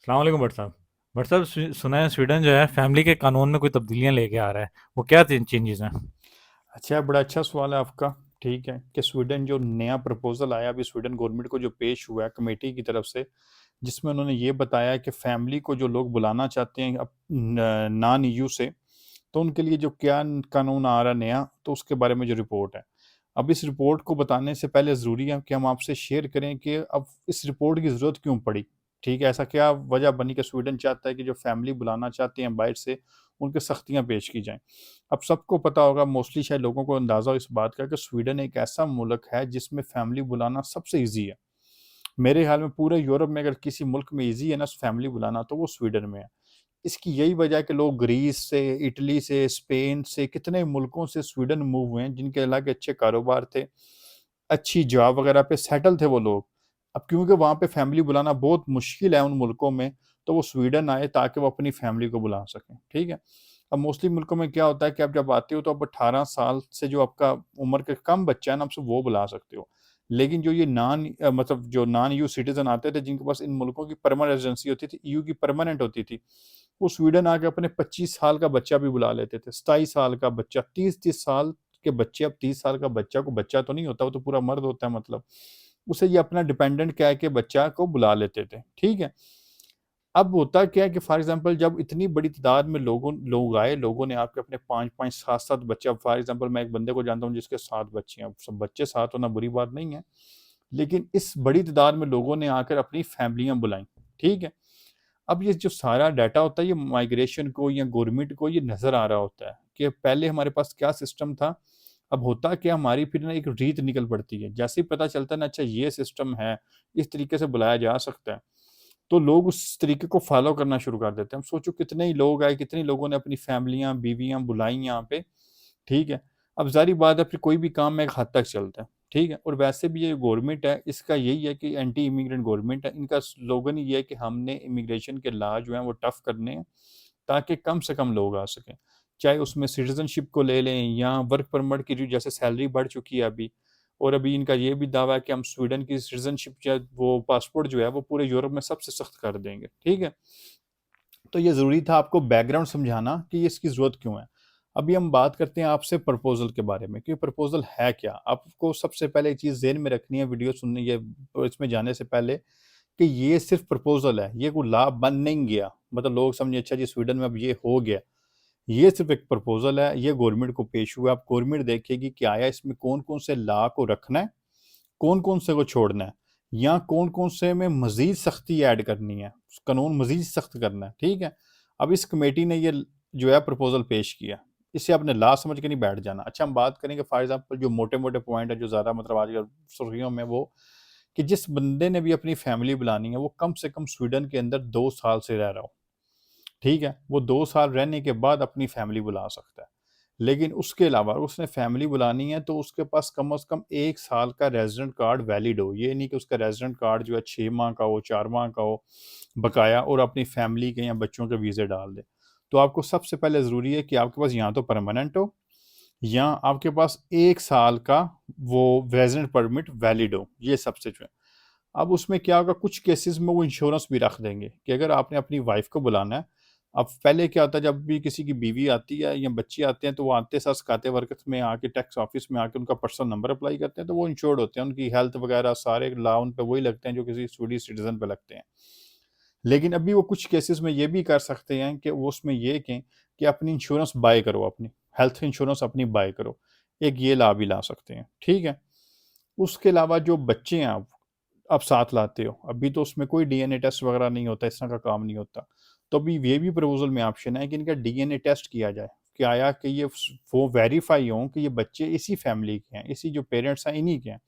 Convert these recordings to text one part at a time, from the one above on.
सलाम वालेकुम भट्ट साहब। भट्ट साहब, सुना है स्वीडन जो है फैमिली के कानून में कोई तब्दीलियां लेके आ रहा है। वो क्या चेंजेस हैं? अच्छा, बड़ा अच्छा सवाल है आपका। ठीक है कि स्वीडन जो नया प्रपोजल आया अभी स्वीडन गवर्नमेंट को जो पेश हुआ है कमेटी की तरफ से, जिसमें उन्होंने ये बताया कि फैमिली को जो लोग बुलाना चाहते हैं अब नॉन ईयू से, तो उनके लिए जो क्या कानून आ रहा है नया, तो उसके बारे में जो रिपोर्ट है। अब इस रिपोर्ट को बताने से पहले ज़रूरी है कि हम आपसे शेयर करें कि अब इस रिपोर्ट की ज़रूरत क्यों पड़ी। ठीक है, ऐसा क्या वजह बनी कि स्वीडन चाहता है कि जो फैमिली बुलाना चाहते हैं बाहर से, उनके सख्तियाँ पेश की जाएँ। अब सबको पता होगा, मोस्टली शायद लोगों को अंदाज़ा हो इस बात का कि स्वीडन एक ऐसा मुल्क है जिसमें फैमिली बुलाना सबसे ईज़ी है। मेरे ख़्याल में पूरे यूरोप में अगर किसी मुल्क में ईज़ी है ना फैमिली बुलाना, तो वो स्वीडन में है। इसकी यही वजह है कि लोग ग्रीस से, इटली से, स्पेन से, कितने मुल्कों से स्वीडन मूव हुए हैं, जिनके हालाँकि अच्छे कारोबार थे, अच्छी जॉब वगैरह पे सेटल थे वो लोग। अब क्योंकि वहाँ पे फैमिली बुलाना बहुत मुश्किल है उन मुल्कों में, तो वो स्वीडन आए ताकि वो अपनी फैमिली को बुला सकें, ठीक है? अब मोस्टली मुल्कों में क्या होता है कि आप जब आते हो तो आप 18 साल से जो आपका उम्र के कम बच्चा है ना, आप सिर्फ़ वो बुला सकते हो। लेकिन जो ये मतलब जो नॉन ईयू सिटिज़न आते थे, जिनके पास इन मुल्कों की परमानेंट रेज़िडेंसी होती थी, ईयू की परमानेंट होती थी, वो स्वीडन आके अपने 25 साल का बच्चा भी बुला लेते थे, 27 साल का बच्चा, 30-30 साल के बच्चे। अब 30 साल का बच्चा को बच्चा तो नहीं होता, वो तो पूरा मर्द होता है मतलब। उसे ये अपना डिपेंडेंट कह के बच्चा को बुला लेते थे, ठीक है? अब होता क्या है कि फॉर एग्ज़ाम्पल जब इतनी बड़ी तादाद में लोग आए, लोगों ने आके अपने 5-5 7-7 बच्चे, अब फॉर एग्ज़ाम्पल मैं एक बंदे को जानता हूँ जिसके 7 बच्चे हैं। अब सब बच्चे 7 होना बुरी बात नहीं है, लेकिन इस बड़ी तादाद में लोगों ने आकर अपनी फैमिलियाँ बुलाईं, ठीक है? अब ये जो सारा डाटा होता है, ये माइग्रेशन को या गवर्नमेंट को ये नज़र आ रहा होता है कि पहले हमारे पास क्या सिस्टम था, अब होता क्या, हमारी फिर ना एक रीत निकल पड़ती है। जैसे ही पता चलता है ना, अच्छा ये सिस्टम है, इस तरीके से बुलाया जा सकता है, तो लोग उस तरीके को फ़ॉलो करना शुरू कर देते हैं। अब सोचो कितने ही लोग आए, कितने लोगों ने अपनी फैमिलियाँ, बीवियाँ बुलाई यहाँ पे, ठीक है? अब ज़ाहिर बात है फिर कोई भी काम एक हद तक चलता है, ठीक है? और वैसे भी ये गवर्नमेंट है, इसका यही है कि एंटी इमिग्रेंट गवर्नमेंट है। इनका स्लोगन ही ये है कि हमने इमिग्रेशन के लॉ जो हैं वो टफ़ करने हैं, ताकि कम से कम लोग आ सकें। चाहे उसमें सिटीज़नशिप को ले लें या वर्क परमिट की जो जैसे सैलरी बढ़ चुकी है अभी, और अभी इनका ये भी दावा है कि हम स्वीडन की सिटीज़नशिप या वो पासपोर्ट जो है वो पूरे यूरोप में सबसे सख्त कर देंगे, ठीक है? तो ये ज़रूरी था आपको बैकग्राउंड समझाना कि ये इसकी ज़रूरत क्यों है। अभी हम बात करते हैं आपसे प्रपोज़ल के बारे में कि प्रपोज़ल है क्या? आपको सबसे पहले एक चीज़ ज़हन में रखनी है वीडियो सुनने ये इसमें जाने से पहले, कि ये सिर्फ़ प्रपोज़ल है, ये कोई लॉ बन नहीं गया। मतलब लोग समझे अच्छा जी स्वीडन में अब ये हो गया। ये सिर्फ़ एक प्रपोज़ल है, ये गवर्नमेंट को पेश हुआ है। अब गवर्नमेंट देखेगी कि आया इसमें कौन-कौन से लॉ को रखना है, कौन-कौन से को छोड़ना है, या कौन-कौन से में मज़ीद सख्ती ऐड करनी है, कानून मज़ीद सख्त करना है, ठीक है? अब इस कमेटी ने ये जो है प्रपोज़ल पेश किया, इसे आपने लॉ समझ के नहीं बैठ जाना। अच्छा, हम बात करेंगे फॉर एग्ज़ाम्पल जो मोटे-मोटे पॉइंट है जो ज़्यादा मतलब आजकल सुर्खियों में, वो कि जिस बंदे ने भी अपनी फैमिली बुलानी है, वो कम से कम स्वीडन के अंदर 2 साल से रह रहा हो, ठीक है? वो 2 साल रहने के बाद अपनी फैमिली बुला सकता है। लेकिन उसके अलावा अगर उसने फैमिली बुलानी है तो उसके पास कम से कम 1 साल का रेज़िडेंट कार्ड वैलिड हो। ये नहीं कि उसका रेज़िडेंट कार्ड जो है 6 माह का हो, 4 माह का हो, बकाया, और अपनी फैमिली के या बच्चों के वीज़े डाल दे। तो आपको सबसे पहले ज़रूरी है कि आपके पास या तो परमानेंट हो, या आपके पास 1 साल का वो रेज़िडेंट परमिट वैलिड हो, ये सबसे जो है। अब उसमें क्या होगा, कुछ केसेस में वो इंश्योरेंस भी रख देंगे कि अगर आपने अपनी वाइफ को बुलाना है। अब पहले क्या होता है, जब भी किसी की बीवी आती है या बच्चे आते हैं, तो वो आते साथ काते वरकत में आके टैक्स ऑफिस में आके उनका पर्सनल नंबर अप्लाई करते हैं, तो वो इंश्योर्ड होते हैं, उनकी हेल्थ वगैरह सारे लॉ उन पे वही लगते हैं जो किसी स्वीडिश सिटीजन पे लगते हैं। लेकिन अभी वो कुछ केसेस में ये भी कर सकते हैं कि वो उसमें ये कहें कि अपनी इंश्योरेंस बाय करो, अपनी हेल्थ इंश्योरेंस अपनी बाय करो। एक ये ला भी ला सकते हैं, ठीक है? उसके अलावा जो बच्चे हैं आप साथ लाते हो, अभी तो उसमें कोई डीएनए टेस्ट वगैरह नहीं होता, इस तरह का काम नहीं होता। तो अभी ये भी प्रपोज़ल में ऑप्शन है कि इनका डीएनए टेस्ट किया जाए, कि आया कि ये वो वेरीफ़ाई हों कि ये बच्चे इसी फैमिली के हैं, इसी जो पेरेंट्स हैं इन्हीं के हैं।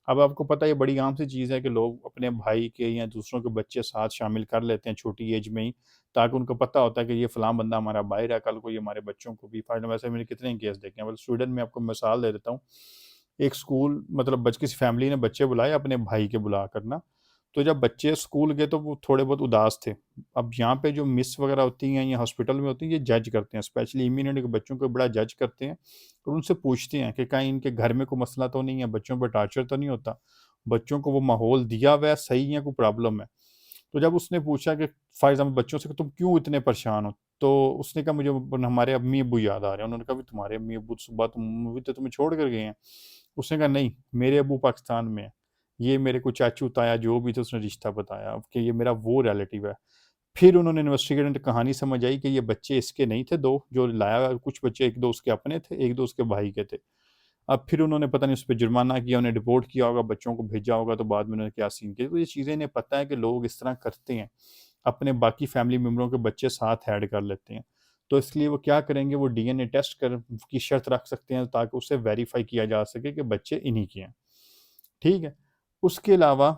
अब आपको पता है ये बड़ी आम सी चीज़ है कि लोग अपने भाई के या दूसरों के बच्चे साथ शामिल कर लेते हैं छोटी एज में ही, ताकि उनको पता होता है कि ये फलाँ बंदा हमारा बाहर है, कल को ये हमारे बच्चों को भी फ़ायदा। वैसे मैंने कितने केस देखे हैं, मतलब स्वीडन में आपको मिसाल दे देता हूँ। एक स्कूल मतलब किसी फैमिली ने बच्चे बुलाए अपने भाई के बुलाकर ना, तो जब बच्चे स्कूल गए तो वो थोड़े बहुत उदास थे। अब यहाँ पे जो मिस वगैरह होती हैं या हॉस्पिटल में होती हैं, ये जज करते हैं, स्पेशली इम्यूनिटी के बच्चों को बड़ा जज करते हैं, और उनसे पूछते हैं कि कहीं इनके घर में कोई मसला तो नहीं है, बच्चों पर टॉर्चर तो नहीं होता, बच्चों को वो माहौल दिया हुआ है सही, या कोई प्रॉब्लम है। तो जब उसने पूछा कि फॉर एग्जाम्पल बच्चों से कि तुम क्यों इतने परेशान हो, तो उसने कहा मुझे हमारे अम्मी अब्बू याद आ रहे हैं। उन्होंने कहा भी तुम्हारे अम्मी अब्बू तो सुबह तुम भी तो तुम्हें छोड़ कर गए हैं। उसने कहा नहीं, मेरे अब्बू पाकिस्तान में है, ये मेरे को चाचू ताया जो भी थे उसने रिश्ता बताया कि ये मेरा वो रिलेटिव है। फिर उन्होंने इन्वेस्टिगेट कहानी समझ आई कि ये बच्चे इसके नहीं थे, दो जो लाया, कुछ बच्चे एक दो उसके अपने थे, एक दो उसके भाई के थे। अब फिर उन्होंने पता नहीं उस पर जुर्माना किया, उन्हें डिपोर्ट किया होगा, बच्चों को भेजा होगा, तो बाद में उन्होंने क्या सीन किया। तो ये चीज़ें इन्हें पता है कि लोग इस तरह करते हैं, अपने बाकी फैमिली मेम्बरों के बच्चे साथ ऐड कर लेते हैं। तो इसलिए वो क्या करेंगे, वो डीएनए टेस्ट कर की शर्त रख सकते हैं ताकि उसे वेरीफाई किया जा सके कि बच्चे इन्हीं के हैं। ठीक है। उसके अलावा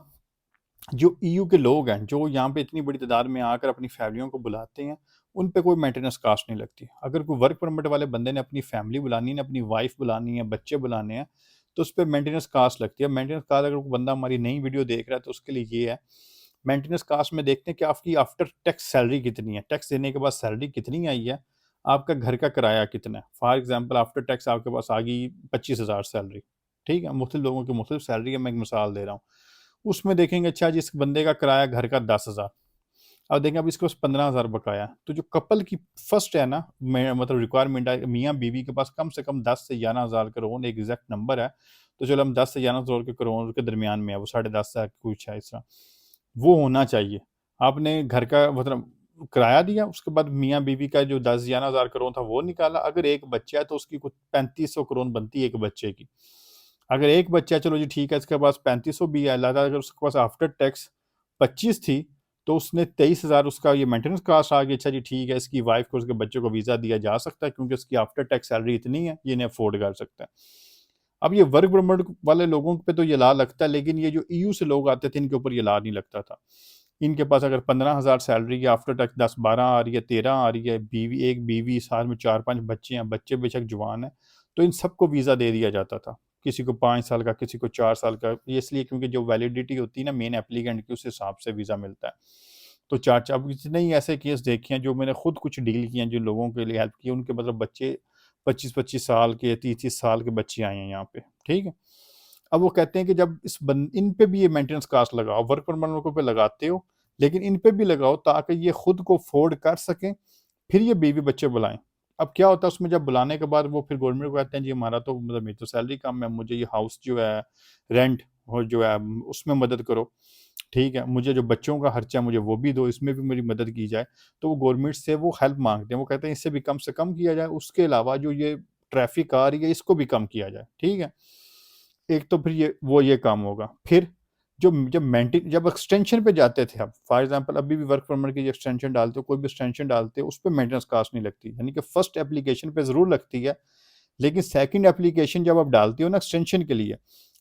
जो ईयू के लोग हैं, जो यहाँ पे इतनी बड़ी तादाद में आकर अपनी फैमिलियों को बुलाते हैं, उन पे कोई मेंटेनेंस कास्ट नहीं लगती। अगर कोई वर्क परमिट वाले बंदे ने अपनी फैमिली बुलानी है, अपनी वाइफ बुलानी है, बच्चे बुलाने हैं, तो उस पे मेंटेनेंस कास्ट लगती है। मेंटेनेंस कास्ट अगर कोई बंदा हमारी नई वीडियो देख रहा है तो उसके लिए ये है, मेंटेनेंस कास्ट में देखते हैं कि आपकी आफ्टर टैक्स सैलरी कितनी है, टैक्स देने के बाद सैलरी कितनी आई है, आपका घर का किराया कितना है। फॉर एग्जाम्पल आफ्टर टैक्स आपके पास आ गई 25,000 सैलरी। ठीक है, मुख्तलिफ लोगों की मुख्तलिफ सैलरी है, मैं एक मिसाल दे रहा हूँ। उसमें देखेंगे अच्छा जी इस बंदे का किराया घर का 10,000, अब देखें अब इसके पास 15,000 बकाया है। तो जो कपल की फर्स्ट है ना, मतलब रिक्वायरमेंट है, मियाँ बीवी के पास कम से कम 10 से 11,000 करोड़, एक एग्जैक्ट नंबर है, तो चलो हम 10 से 11,000 के करोड़ के दरमियान में है, वो 10.5 लाख कुछ है इस तरह, वो होना चाहिए। आपने घर का मतलब किराया दिया, उसके बाद मियाँ बीवी का जो 10-11,000 करोड़ था वो निकाला। अगर एक बच्चा है तो उसकी कुछ 3500 करोड़ बनती है एक बच्चे की। अगर एक बच्चा है, चलो जी ठीक है, इसके पास 3500 भी है, लगा अगर उसके पास आफ्टर टैक्स 25 थी, तो उसने 23,000 उसका ये मेंटेनेंस कास्ट आ गया। अच्छा जी ठीक है, इसकी वाइफ को उसके बच्चे को वीज़ा दिया जा सकता है क्योंकि उसकी आफ्टर टैक्स सैलरी इतनी है, ये इन्हें अफोर्ड कर सकता है। अब ये वर्क परमिट वाले लोगों पे तो ये ला लगता है, लेकिन ये जो ईयू से लोग आते थे इनके ऊपर ये ला नहीं लगता था। इनके पास अगर 15,000 सैलरी है, आफ्टर टैक्स 10-12 आ रही है, 13 आ रही है, बीवी एक बीवी, साथ में 4-5 बच्चे हैं, बच्चे बेशक जवान है, तो इन सबको वीज़ा दे दिया जाता था। किसी को 5 साल का, किसी को 4 साल का, ये इसलिए क्योंकि जो वैलिडिटी होती है ना मेन एप्लीकेंट की, उस हिसाब से वीज़ा मिलता है। तो 4 अब जितने ही ऐसे केस देखे हैं जो मैंने खुद कुछ डील किए हैं, जिन लोगों के लिए हेल्प की, उनके मतलब बच्चे 25-25 साल के, 30-30 साल के बच्चे आए हैं यहाँ पे। ठीक है। अब वो कहते हैं कि जब इन पे भी ये मेंटेनेंस कास्ट लगाओ, वर्क परमिट पे लगाते हो, लेकिन इन पे भी लगाओ ताकि ये खुद को अफोर्ड कर सकें, फिर ये बीवी बच्चे बुलाएं। अब क्या होता है उसमें, जब बुलाने के बाद वो फिर गवर्नमेंट को कहते हैं जी हमारा तो मतलब मेरी तो सैलरी कम है, मुझे ये हाउस जो है रेंट और जो है उसमें मदद करो। ठीक है, मुझे जो बच्चों का खर्चा मुझे वो भी दो, इसमें भी मेरी मदद की जाए। तो वो गवर्नमेंट से वो हेल्प मांगते हैं, वो कहते हैं इससे भी कम से कम किया जाए, उसके अलावा जो ये ट्रैफिक आ रही है इसको भी कम किया जाए। ठीक है, एक तो फिर ये काम होगा। फिर जब एक्सटेंशन पे जाते थे, आप फॉर एग्जांपल अभी भी वर्क परमिट की एक्सटेंशन डालते हो, कोई भी एक्सटेंशन डालते हो, उस पे मेंटेनेंस कास्ट नहीं लगती, यानी कि फर्स्ट एप्लीकेशन पे जरूर लगती है, लेकिन सेकंड एप्लीकेशन जब आप डालते हो ना एक्सटेंशन के लिए,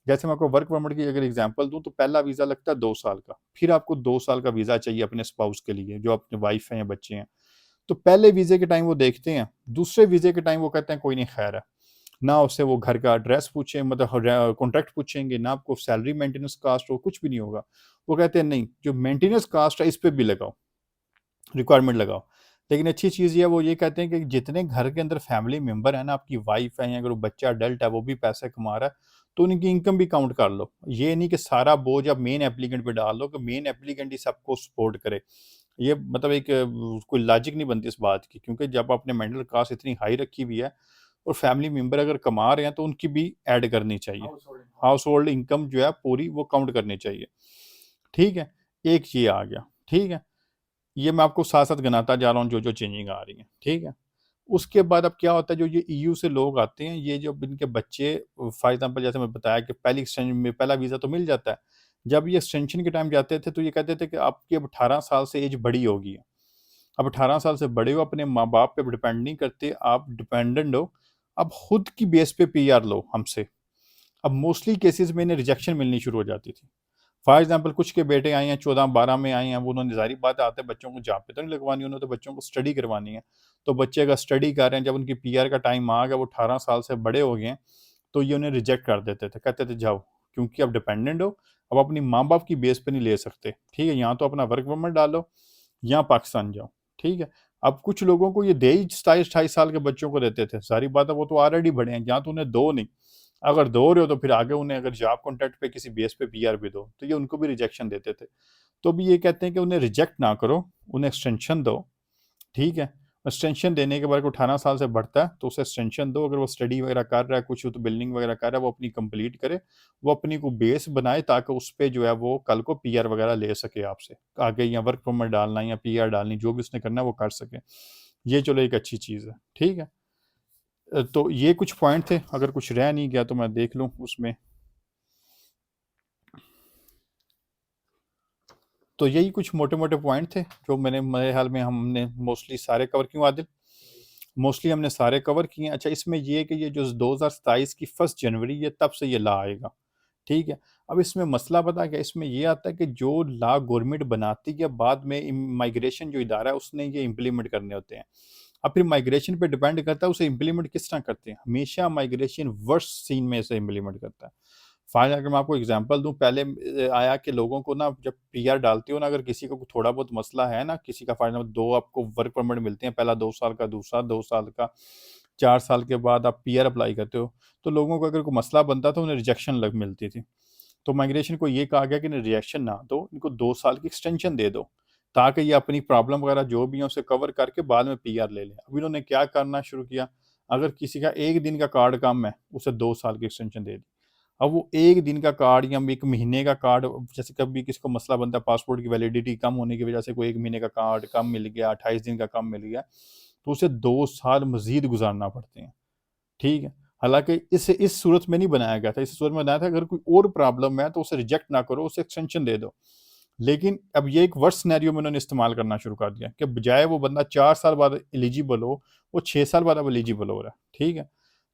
जैसे मैं आपको वर्क परमिट की अगर एग्जांपल दूं, तो पहला वीजा लगता है 2 साल का, फिर आपको 2 साल का वीजा चाहिए अपने स्पाउस के लिए जो अपने वाइफ है या बच्चे हैं। तो पहले वीजे के टाइम वो देखते हैं, दूसरे वीजे के टाइम वो कहते हैं कोई नहीं खैर है, ना उससे वो घर का एड्रेस पूछे, मतलब कॉन्ट्रैक्ट पूछेंगे, ना आपको सैलरी मेंटेनेंस कास्ट हो, कुछ भी नहीं होगा। वो कहते हैं नहीं, जो मेंटेनेंस कास्ट है इस पे भी लगाओ, रिक्वायरमेंट लगाओ। लेकिन अच्छी चीज़ ये है, वो ये कहते हैं कि जितने घर के अंदर फैमिली मेंबर है ना, आपकी वाइफ है या अगर वो बच्चा अडल्ट है वो भी पैसे कमा रहा है, तो उनकी इनकम भी काउंट कर लो। ये नहीं कि सारा बोझ आप मेन एप्लीकेंट पे डाल दो कि मेन एप्लीकेंट ही सबको सपोर्ट करे। ये मतलब एक कोई लॉजिक नहीं बनती इस बात की, क्योंकि जब आपने मेंटल कास्ट इतनी हाई रखी हुई है और फैमिली मेंबर अगर कमा रहे हैं तो उनकी भी ऐड करनी चाहिए, हाउस होल्ड इनकम जो है पूरी वो काउंट करनी चाहिए। ठीक है, एक ये आ गया। ठीक है, ये मैं आपको साथ साथ गिनाता जा रहा हूँ जो जो चेंजिंग आ रही है। ठीक है, उसके बाद अब क्या होता है, जो ये ईयू से लोग आते हैं, ये जो इनके बच्चे, फॉर एग्जाम्पल जैसे मैं बताया कि पहली एक्सटेंशन में पहला वीज़ा तो मिल जाता है, जब ये एक्सटेंशन के टाइम जाते थे तो ये कहते थे कि आपकी अब 18 साल से एज बड़ी होगी, अब 18 साल से बड़े हो, अपने माँ बाप पे डिपेंड नहीं करते, आप डिपेंडेंट हो, अब खुद की बेस पे पीआर लो हमसे। अब मोस्टली केसेस में इन्हें रिजेक्शन मिलनी शुरू हो जाती थी। फॉर एग्जाम्पल कुछ के बेटे आए हैं 14-12 में आए हैं, वो उन्होंने जारी बात आते हैं बच्चों को जहाँ पे तो नहीं लगवानी, उन्होंने तो बच्चों को स्टडी करवानी है। तो बच्चे अगर स्टडी कर रहे हैं, जब उनकी पीआर का टाइम आ गया, वो 18 साल से बड़े हो गए हैं, तो ये उन्हें रिजेक्ट कर देते थे, कहते थे जाओ, क्योंकि अब डिपेंडेंट हो, अब अपनी माँ बाप की बेस पे नहीं ले सकते। ठीक है, यहाँ तो अपना वर्क परमिट डालो, यहाँ पाकिस्तान जाओ। ठीक है, अब कुछ लोगों को ये दे ही 27-28 साल के बच्चों को देते थे, सारी बात है वो तो ऑलरेडी बड़े हैं, यहाँ तो उन्हें दो नहीं, अगर दो रहे हो तो फिर आगे उन्हें अगर जॉब कॉन्ट्रैक्ट पे किसी बेस पे पीआर भी दो, तो ये उनको भी रिजेक्शन देते थे। तो अभी ये कहते हैं कि उन्हें रिजेक्ट ना करो, उन्हें एक्सटेंशन दो, ठीक है। एक्सटेंशन देने के बाद 18 साल से बढ़ता है तो उसे एक्सटेंशन दो। अगर वो स्टडी वगैरह कर रहा है, कुछ तो बिल्डिंग वगैरह कर रहा है, वो अपनी कंप्लीट करे, वो अपनी को बेस बनाए, ताकि उस पे जो है वो कल को पीआर वगैरह ले सके आपसे आगे, या वर्क परमिट डालना या पीआर डालनी, जो भी उसने करना है वो कर सके। ये चलो एक अच्छी चीज़ है, ठीक है। तो ये कुछ पॉइंट थे, अगर कुछ रह नहीं गया तो मैं देख लूँ उसमें। तो यही कुछ मोटे मोटे पॉइंट थे जो मैंने, मेरे ख्याल में हमने मोस्टली सारे कवर किए। आदिल, मोस्टली हमने सारे कवर किए हैं। अच्छा, इसमें ये है कि ये जो 2027 की 1 जनवरी है तब से ये ला आएगा, ठीक है। अब इसमें मसला पता क्या, इसमें ये आता है कि जो ला गवर्नमेंट बनाती है, बाद में माइग्रेशन जो इदारा है उसने ये इम्प्लीमेंट करने होते हैं। अब फिर माइग्रेशन पे डिपेंड करता है उसे इम्प्लीमेंट किस तरह करते हैं। हमेशा माइग्रेशन वर्स्ट सीन में से इम्प्लीमेंट करता है। फाइल, अगर मैं आपको एग्जांपल दूं, पहले आया कि लोगों को ना, जब पीआर डालते हो ना, अगर किसी को थोड़ा बहुत मसला है ना, किसी का फाइल नंबर दो, आपको वर्क परमिट मिलते हैं, पहला 2 साल का, दूसरा 2 साल का, 4 साल के बाद आप पीआर अप्लाई करते हो, तो लोगों को अगर कोई मसला बनता था उन्हें रिजेक्शन लग मिलती थी। तो माइग्रेशन को ये कहा गया कि रिजेक्शन ना दो, इनको 2 साल की एक्सटेंशन दे दो, ताकि ये अपनी प्रॉब्लम वगैरह जो भी है उसे कवर करके बाद में पीआर ले लें। अब इन्होंने क्या करना शुरू किया, अगर किसी का 1 दिन का कार्ड कम है, उसे 2 साल की एक्सटेंशन दे दी। अब वो 1 दिन का कार्ड या 1 महीने का कार्ड, जैसे कभी किसी को मसला बनता है पासपोर्ट की वैलिडिटी कम होने की वजह से, कोई 1 महीने का कार्ड कम मिल गया, 28 दिन का कम मिल गया, तो उसे 2 साल मजीद गुजारना पड़ते हैं, ठीक है। हालांकि इस सूरत में नहीं बनाया गया था, इस सूरत में बनाया था अगर कोई और प्रॉब्लम है तो उसे रिजेक्ट ना करो, उसे एक्सटेंशन दे दो। लेकिन अब ये एक वर्स्ट सिनेरियो में उन्होंने इस्तेमाल करना शुरू कर दिया कि बजाय वो बंदा 4 साल बाद एलिजिबल हो, वो 6 साल बाद अब एलिजिबल हो रहा है, ठीक है।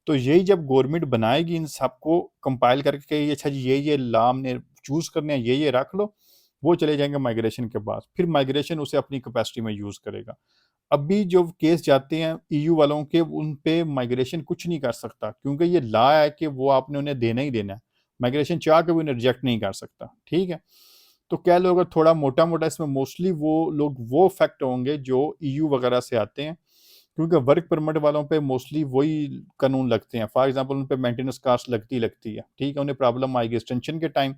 तो यही जब गवर्नमेंट बनाएगी इन सबको कंपाइल करके कि अच्छा जी ये ला हमने चूज करने हैं, ये रख लो, वो चले जाएंगे माइग्रेशन के बाद, फिर माइग्रेशन उसे अपनी कैपेसिटी में यूज करेगा। अभी जो केस जाते हैं ईयू वालों के, उन पे माइग्रेशन कुछ नहीं कर सकता, क्योंकि ये ला है कि वो आपने उन्हें देना ही देना है। माइग्रेशन चाह के भी उन्हें रिजेक्ट नहीं कर सकता, ठीक है। तो कह लो अगर थोड़ा मोटा मोटा इसमें मोस्टली वो लोग वो फैक्ट होंगे जो ईयू वगैरह से आते हैं, क्योंकि वर्क परमिट वालों पे मोस्टली वही कानून लगते हैं। फॉर एग्जांपल उन पे मेंटेनेंस कास्ट लगती है, ठीक है। उन्हें प्रॉब्लम आएगी एक्सटेंशन के टाइम,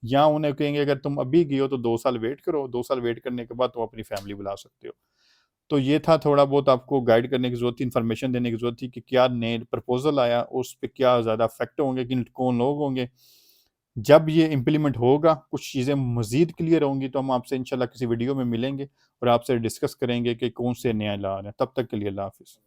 या उन्हें कहेंगे अगर तुम अभी गए हो तो 2 साल वेट करो, 2 साल वेट करने के बाद तुम अपनी फैमिली बुला सकते हो। तो ये था थोड़ा बहुत आपको गाइड करने की जरूरत थी, इन्फॉर्मेशन देने की जरूरत थी कि क्या नए प्रपोजल आया, उस पर क्या ज़्यादा इफेक्ट होंगे, किन कौन लोग होंगे। जब ये इम्प्लीमेंट होगा, कुछ चीज़ें मजीद क्लियर होंगी, तो हम आपसे इंशाल्लाह किसी वीडियो में मिलेंगे और आपसे डिस्कस करेंगे कि कौन से नया ला रहे हैं। तब तक के लिए अल्लाह हाफिज़।